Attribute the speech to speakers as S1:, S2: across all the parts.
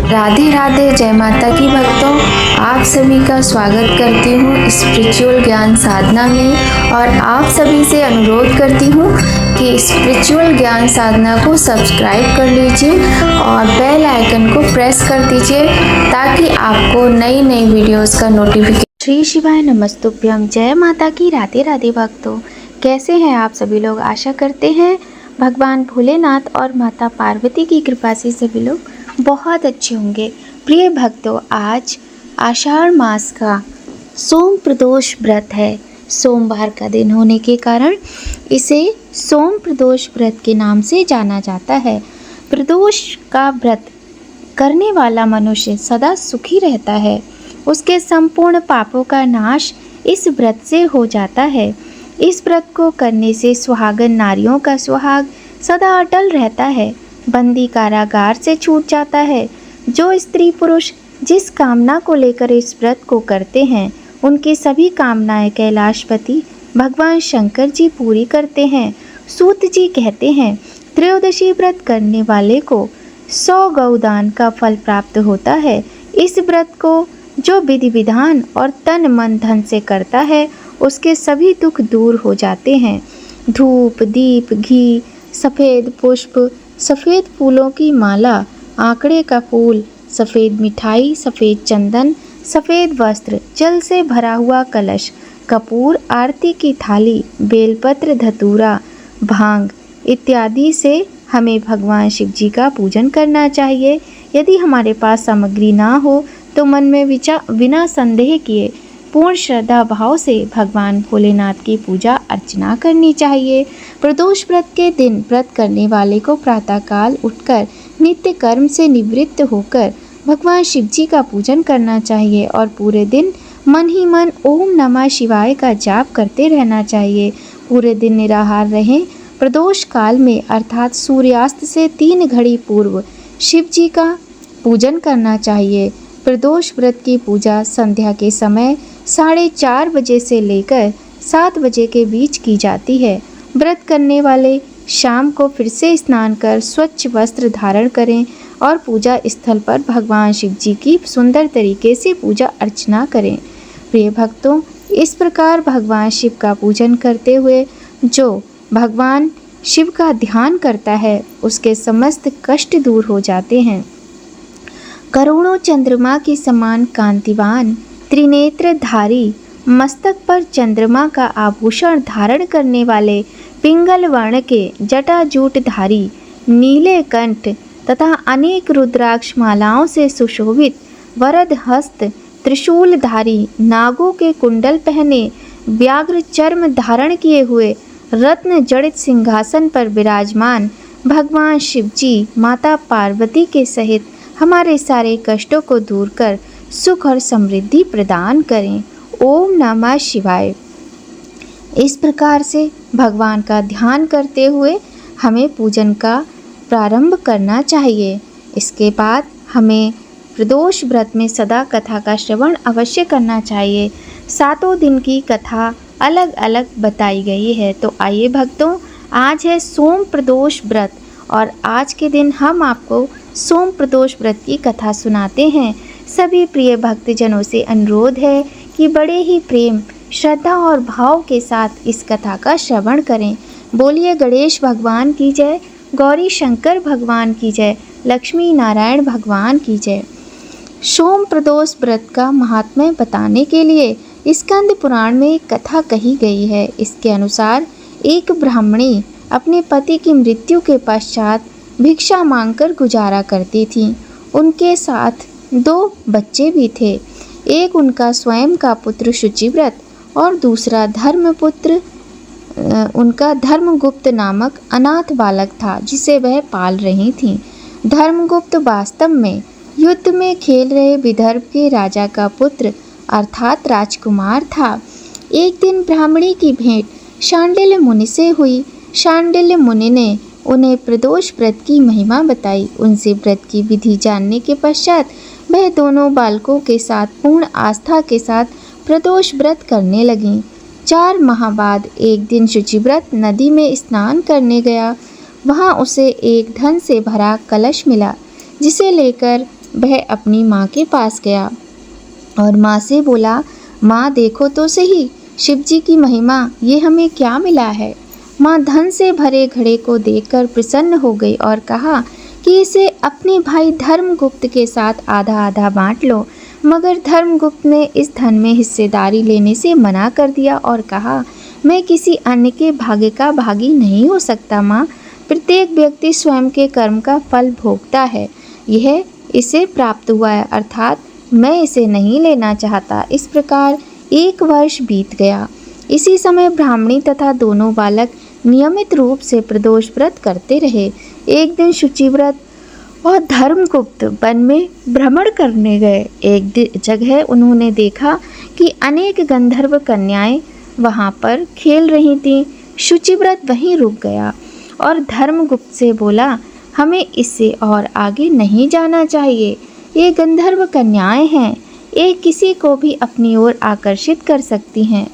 S1: राधे राधे, जय माता की भक्तों। आप सभी का स्वागत करती हूँ स्पिरिचुअल ज्ञान साधना में और आप सभी से अनुरोध करती हूँ कि स्पिरिचुअल ज्ञान साधना को सब्सक्राइब कर लीजिए और बेल आइकन को प्रेस कर दीजिए ताकि आपको नई नई वीडियोस का नोटिफिकेशन। श्री शिवाय नमस्तुभ्यम, जय माता की। राधे राधे भक्तों, कैसे हैं आप सभी लोग। आशा करते हैं भगवान भोलेनाथ और माता पार्वती की कृपा से सभी लोग बहुत अच्छे होंगे। प्रिय भक्तों, आज आषाढ़ मास का सोम प्रदोष व्रत है। सोमवार का दिन होने के कारण इसे सोम प्रदोष व्रत के नाम से जाना जाता है। प्रदोष का व्रत करने वाला मनुष्य सदा सुखी रहता है। उसके संपूर्ण पापों का नाश इस व्रत से हो जाता है। इस व्रत को करने से सुहागन नारियों का सुहाग सदा अटल रहता है। बंदी कारागार से छूट जाता है। जो स्त्री पुरुष जिस कामना को लेकर इस व्रत को करते हैं, उनकी सभी कामनाएं कैलाशपति भगवान शंकर जी पूरी करते हैं। सूत जी कहते हैं, त्रयोदशी व्रत करने वाले को 100 गौदान का फल प्राप्त होता है। इस व्रत को जो विधि विधान और तन मन धन से करता है, उसके सभी दुख दूर हो जाते हैं। धूप, दीप, घी, सफ़ेद पुष्प, सफ़ेद फूलों की माला, आंकड़े का फूल, सफ़ेद मिठाई, सफ़ेद चंदन, सफ़ेद वस्त्र, जल से भरा हुआ कलश, कपूर, आरती की थाली, बेलपत्र, धतूरा, भांग इत्यादि से हमें भगवान शिव जी का पूजन करना चाहिए। यदि हमारे पास सामग्री ना हो तो मन में बिना संदेह किए पूर्ण श्रद्धा भाव से भगवान भोलेनाथ की पूजा अर्चना करनी चाहिए। प्रदोष व्रत के दिन व्रत करने वाले को प्रातःकाल उठकर नित्य कर्म से निवृत्त होकर भगवान शिव जी का पूजन करना चाहिए और पूरे दिन मन ही मन ओम नमः शिवाय का जाप करते रहना चाहिए। पूरे दिन निराहार रहें। प्रदोष काल में अर्थात सूर्यास्त से 3 घड़ी पूर्व शिव जी का पूजन करना चाहिए। प्रदोष व्रत की पूजा संध्या के समय 4:30 बजे से लेकर 7 बजे के बीच की जाती है। व्रत करने वाले शाम को फिर से स्नान कर स्वच्छ वस्त्र धारण करें और पूजा स्थल पर भगवान शिव जी की सुंदर तरीके से पूजा अर्चना करें। प्रिय भक्तों, इस प्रकार भगवान शिव का पूजन करते हुए जो भगवान शिव का ध्यान करता है, उसके समस्त कष्ट दूर हो जाते हैं। करोड़ों चंद्रमा के समान कांतिवान, त्रिनेत्रधारी, मस्तक पर चंद्रमा का आभूषण धारण करने वाले, पिंगल वर्ण के जटाजूटधारी, नीले कंठ तथा अनेक रुद्राक्ष मालाओं से सुशोभित, वरद हस्त, त्रिशूलधारी, नागों के कुंडल पहने, व्याघ्र चर्म धारण किए हुए, रत्न जड़ित सिंहासन पर विराजमान भगवान शिव जी माता पार्वती के सहित हमारे सारे कष्टों को दूर कर सुख और समृद्धि प्रदान करें। ओम नमः शिवाय। इस प्रकार से भगवान का ध्यान करते हुए हमें पूजन का प्रारंभ करना चाहिए। इसके बाद हमें प्रदोष व्रत में सदा कथा का श्रवण अवश्य करना चाहिए। 7 दिन की कथा अलग अलग बताई गई है। तो आइए भक्तों, आज है सोम प्रदोष व्रत और आज के दिन हम आपको सोम प्रदोष व्रत की कथा सुनाते हैं। सभी प्रिय भक्तजनों से अनुरोध है कि बड़े ही प्रेम, श्रद्धा और भाव के साथ इस कथा का श्रवण करें। बोलिए गणेश भगवान की जय, गौरी शंकर भगवान की जय, लक्ष्मी नारायण भगवान की जय। सोम प्रदोष व्रत का महात्म्य बताने के लिए स्कंद पुराण में एक कथा कही गई है। इसके अनुसार एक ब्राह्मणी अपने पति की मृत्यु के पश्चात भिक्षा मांगकर गुजारा करती थी। उनके साथ 2 बच्चे भी थे। एक उनका स्वयं का पुत्र शुचिव्रत और दूसरा उनका धर्मगुप्त नामक अनाथ बालक था, जिसे वह पाल रही थीं। धर्मगुप्त वास्तव में युद्ध में खेल रहे विदर्भ के राजा का पुत्र अर्थात राजकुमार था। एक दिन ब्राह्मणी की भेंट शांडिल्य मुनि से हुई। शांडिल्य मुनि ने उन्हें प्रदोष व्रत की महिमा बताई। उनसे व्रत की विधि जानने के पश्चात वह दोनों बालकों के साथ पूर्ण आस्था के साथ प्रदोष व्रत करने लगीं। 4 माह बाद एक दिन शुचिव्रत नदी में स्नान करने गया। वहाँ उसे एक धन से भरा कलश मिला, जिसे लेकर वह अपनी माँ के पास गया और माँ से बोला, माँ देखो तो सही, शिव जी की महिमा, ये हमें क्या मिला है। माँ धन से भरे घड़े को देखकर प्रसन्न हो गई और कहा कि इसे अपने भाई धर्मगुप्त के साथ आधा आधा बांट लो। मगर धर्मगुप्त ने इस धन में हिस्सेदारी लेने से मना कर दिया और कहा, मैं किसी अन्य के भाग्य का भागी नहीं हो सकता माँ। प्रत्येक व्यक्ति स्वयं के कर्म का फल भोगता है, यह इसे प्राप्त हुआ है, अर्थात मैं इसे नहीं लेना चाहता। इस प्रकार 1 वर्ष बीत गया। इसी समय ब्राह्मणी तथा दोनों बालक नियमित रूप से प्रदोष व्रत करते रहे। एक दिन शुचिव्रत और धर्मगुप्त वन में भ्रमण करने गए। एक जगह उन्होंने देखा कि अनेक गंधर्व कन्याएं वहां पर खेल रही थीं। शुचिव्रत वहीं रुक गया और धर्मगुप्त से बोला, हमें इससे और आगे नहीं जाना चाहिए। ये गंधर्व कन्याएं हैं, ये किसी को भी अपनी ओर आकर्षित कर सकती हैं।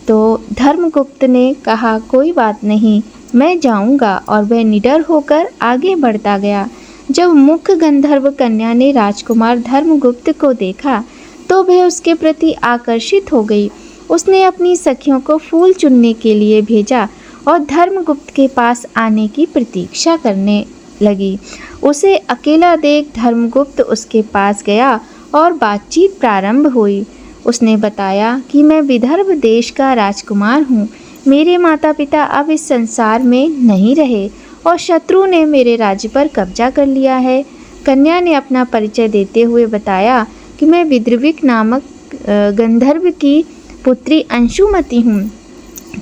S1: तो धर्मगुप्त ने कहा, कोई बात नहीं, मैं जाऊंगा, और वह निडर होकर आगे बढ़ता गया। जब मुख्य गंधर्व कन्या ने राजकुमार धर्मगुप्त को देखा तो वह उसके प्रति आकर्षित हो गई। उसने अपनी सखियों को फूल चुनने के लिए भेजा और धर्मगुप्त के पास आने की प्रतीक्षा करने लगी। उसे अकेला देख धर्मगुप्त उसके पास गया और बातचीत प्रारंभ हुई। उसने बताया कि मैं विदर्भ देश का राजकुमार हूँ। मेरे माता पिता अब इस संसार में नहीं रहे और शत्रु ने मेरे राज्य पर कब्जा कर लिया है। कन्या ने अपना परिचय देते हुए बताया कि मैं विद्रविक नामक गंधर्व की पुत्री अंशुमति हूँ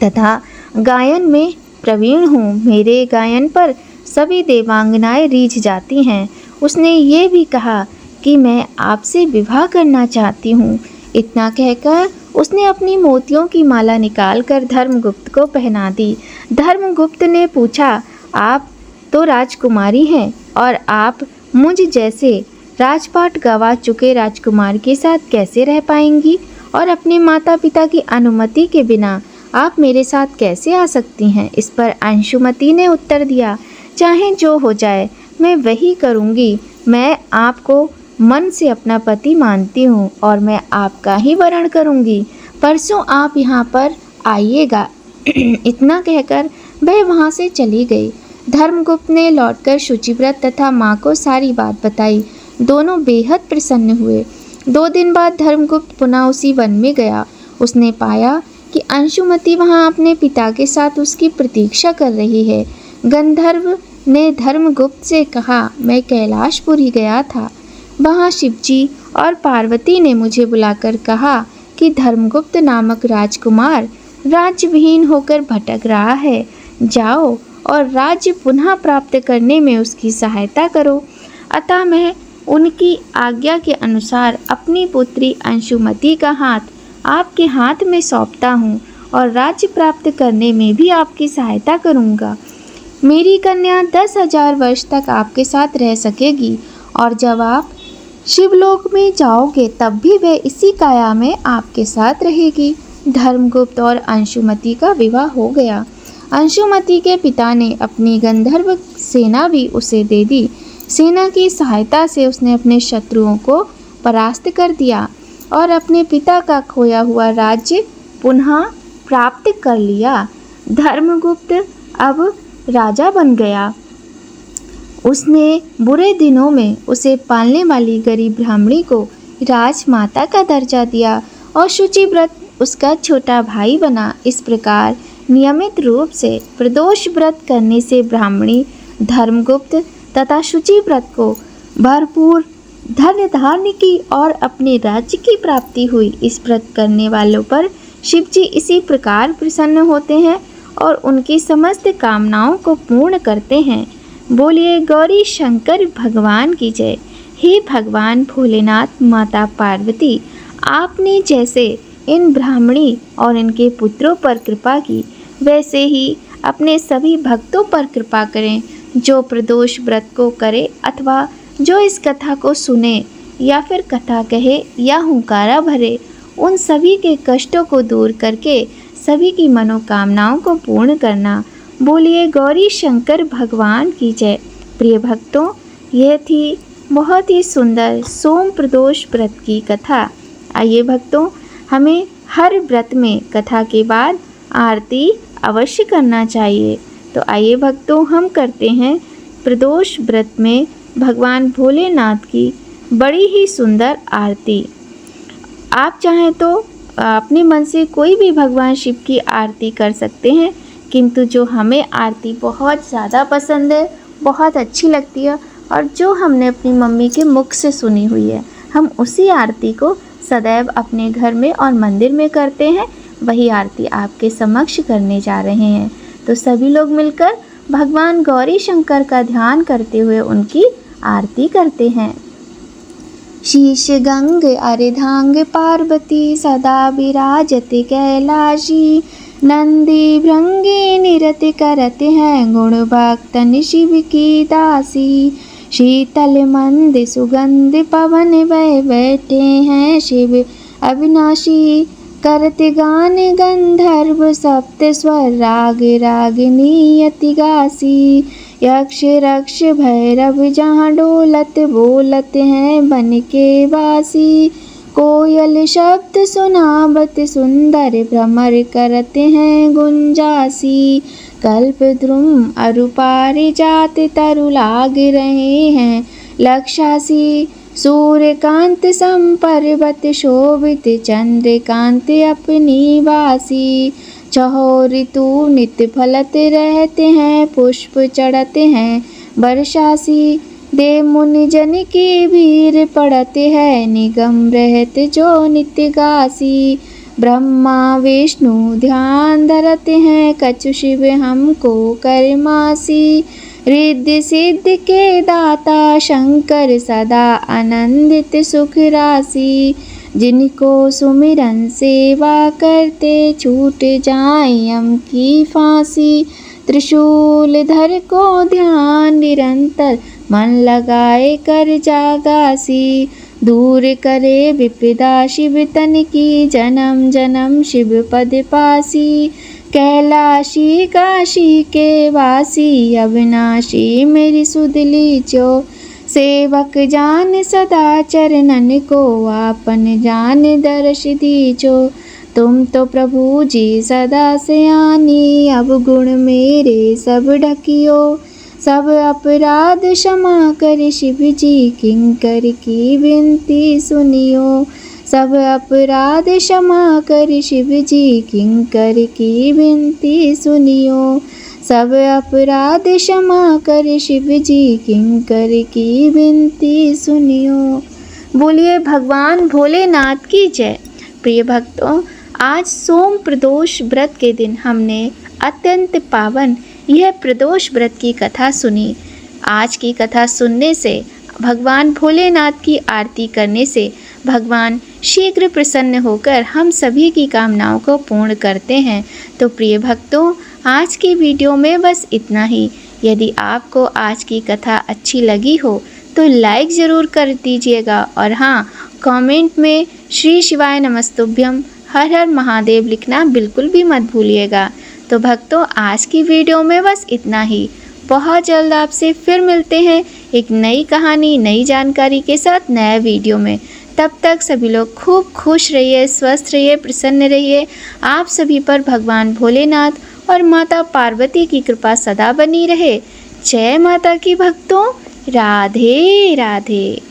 S1: तथा गायन में प्रवीण हूँ। मेरे गायन पर सभी देवांगनाएं रीझ जाती हैं। उसने ये भी कहा कि मैं आपसे विवाह करना चाहती हूँ। इतना कहकर उसने अपनी मोतियों की माला निकालकर धर्मगुप्त को पहना दी। धर्मगुप्त ने पूछा, आप तो राजकुमारी हैं और आप मुझ जैसे राजपाट गवा चुके राजकुमार के साथ कैसे रह पाएंगी, और अपने माता पिता की अनुमति के बिना आप मेरे साथ कैसे आ सकती हैं। इस पर अंशुमति ने उत्तर दिया, चाहे जो हो जाए मैं वही करूँगी। मैं आपको मन से अपना पति मानती हूँ और मैं आपका ही वरण करूँगी। परसों आप यहाँ पर आइएगा। इतना कहकर वह वहाँ से चली गई। धर्मगुप्त ने लौटकर शुचिव्रत तथा माँ को सारी बात बताई। दोनों बेहद प्रसन्न हुए। 2 दिन बाद धर्मगुप्त पुनः उसी वन में गया। उसने पाया कि अंशुमति वहाँ अपने पिता के साथ उसकी प्रतीक्षा कर रही है। गंधर्व ने धर्मगुप्त से कहा, मैं कैलाशपुरी गया था। वहाँ शिवजी और पार्वती ने मुझे बुलाकर कहा कि धर्मगुप्त नामक राजकुमार राज्यविहीन होकर भटक रहा है। जाओ और राज्य पुनः प्राप्त करने में उसकी सहायता करो। अतः मैं उनकी आज्ञा के अनुसार अपनी पुत्री अंशुमति का हाथ आपके हाथ में सौंपता हूँ और राज्य प्राप्त करने में भी आपकी सहायता करूँगा। मेरी कन्या 10,000 वर्ष तक आपके साथ रह सकेगी और जब आप शिवलोक में जाओगे तब भी वह इसी काया में आपके साथ रहेगी। धर्मगुप्त और अंशुमति का विवाह हो गया। अंशुमति के पिता ने अपनी गंधर्व सेना भी उसे दे दी। सेना की सहायता से उसने अपने शत्रुओं को परास्त कर दिया और अपने पिता का खोया हुआ राज्य पुनः प्राप्त कर लिया। धर्मगुप्त अब राजा बन गया। उसने बुरे दिनों में उसे पालने वाली गरीब ब्राह्मणी को राजमाता का दर्जा दिया और शुचिव्रत उसका छोटा भाई बना। इस प्रकार नियमित रूप से प्रदोष व्रत करने से ब्राह्मणी धर्मगुप्त तथा शुचिव्रत को भरपूर धन धान्य की और अपने राज्य की प्राप्ति हुई। इस व्रत करने वालों पर शिवजी इसी प्रकार प्रसन्न होते हैं और उनकी समस्त कामनाओं को पूर्ण करते हैं। बोलिए गौरी शंकर भगवान की जय। हे भगवान भोलेनाथ, माता पार्वती, आपने जैसे इन ब्राह्मणी और इनके पुत्रों पर कृपा की, वैसे ही अपने सभी भक्तों पर कृपा करें जो प्रदोष व्रत को करे अथवा जो इस कथा को सुने या फिर कथा कहे या हुंकारा भरे। उन सभी के कष्टों को दूर करके सभी की मनोकामनाओं को पूर्ण करना। बोलिए गौरी शंकर भगवान की जय। प्रिय भक्तों, यह थी बहुत ही सुंदर सोम प्रदोष व्रत की कथा। आइए भक्तों, हमें हर व्रत में कथा के बाद आरती अवश्य करना चाहिए। तो आइए भक्तों, हम करते हैं प्रदोष व्रत में भगवान भोलेनाथ की बड़ी ही सुंदर आरती। आप चाहें तो अपने मन से कोई भी भगवान शिव की आरती कर सकते हैं, किंतु जो हमें आरती बहुत ज़्यादा पसंद है, बहुत अच्छी लगती है और जो हमने अपनी मम्मी के मुख से सुनी हुई है, हम उसी आरती को सदैव अपने घर में और मंदिर में करते हैं। वही आरती आपके समक्ष करने जा रहे हैं। तो सभी लोग मिलकर भगवान गौरी शंकर का ध्यान करते हुए उनकी आरती करते हैं। शीश गंग अर्धांग पार्वती सदा विराजते कैलाशी, नंदी भृंगी निरत करते हैं गुण भक्तन शिव की दासी। शीतल मंद सुगंध पवन वह बैठे हैं शिव अविनाशी, करते गान गंधर्व सप्त स्वर राग रागिनी अति गासी। यक्ष रक्ष भैरव जहाँ डोलत बोलत हैं बन के बासी, कोयल शब्द सुनावत सुंदर भ्रमर करते हैं गुंजासी। कल्प द्रुम अरु पारिजात तरु लाग रहे हैं लक्षासी, सूर्यकांत संपर्वत शोभित चंद्रकांत अपनी वासी। चहो ऋतु नित्य फलत रहते हैं पुष्प चढ़ते हैं वर्षासी, देव मुनि जन की भीड़ पड़ते हैं निगम रहते जो नित्य गासी। ब्रह्मा विष्णु ध्यान धरते हैं कछु शिव हमको करमासी, रिद्धि सिद्धि के दाता शंकर सदा आनंदित सुख राशि। जिनको सुमिरन सेवा करते छूट जाए यम की फांसी, त्रिशूल धर को ध्यान निरंतर मन लगाए कर जागासी। दूर करे विपदा शिव तन की जन्म जन्म शिव पद पासी, कैलाशी काशी के वासी अविनाशी मेरी सुध लीजो। सेवक जान सदा चरणन को आपन जान दर्श दीजो। तुम तो प्रभु जी सदा सयानी, अब गुण मेरे सब ढकियो। सब अपराध क्षमा कर शिव जी किंकर की विनती सुनियो। सब अपराध क्षमा कर शिव जी किंकर की विनती सुनियो। सब अपराध क्षमा कर शिव जी किंकर की विनती सुनियो। बोलिए भगवान भोलेनाथ की जय। प्रिय भक्तों, आज सोम प्रदोष व्रत के दिन हमने अत्यंत पावन यह प्रदोष व्रत की कथा सुनी। आज की कथा सुनने से, भगवान भोलेनाथ की आरती करने से भगवान शीघ्र प्रसन्न होकर हम सभी की कामनाओं को पूर्ण करते हैं। तो प्रिय भक्तों, आज की वीडियो में बस इतना ही। यदि आपको आज की कथा अच्छी लगी हो तो लाइक ज़रूर कर दीजिएगा और हाँ, कमेंट में श्री शिवाय नमस्तुभ्यम हर हर महादेव लिखना बिल्कुल भी मत भूलिएगा। तो भक्तों, आज की वीडियो में बस इतना ही। बहुत जल्द आपसे फिर मिलते हैं एक नई कहानी, नई जानकारी के साथ नया वीडियो में। तब तक सभी लोग खूब खुश रहिए, स्वस्थ रहिए, प्रसन्न रहिए। आप सभी पर भगवान भोलेनाथ और माता पार्वती की कृपा सदा बनी रहे। जय माता की भक्तों। राधे राधे।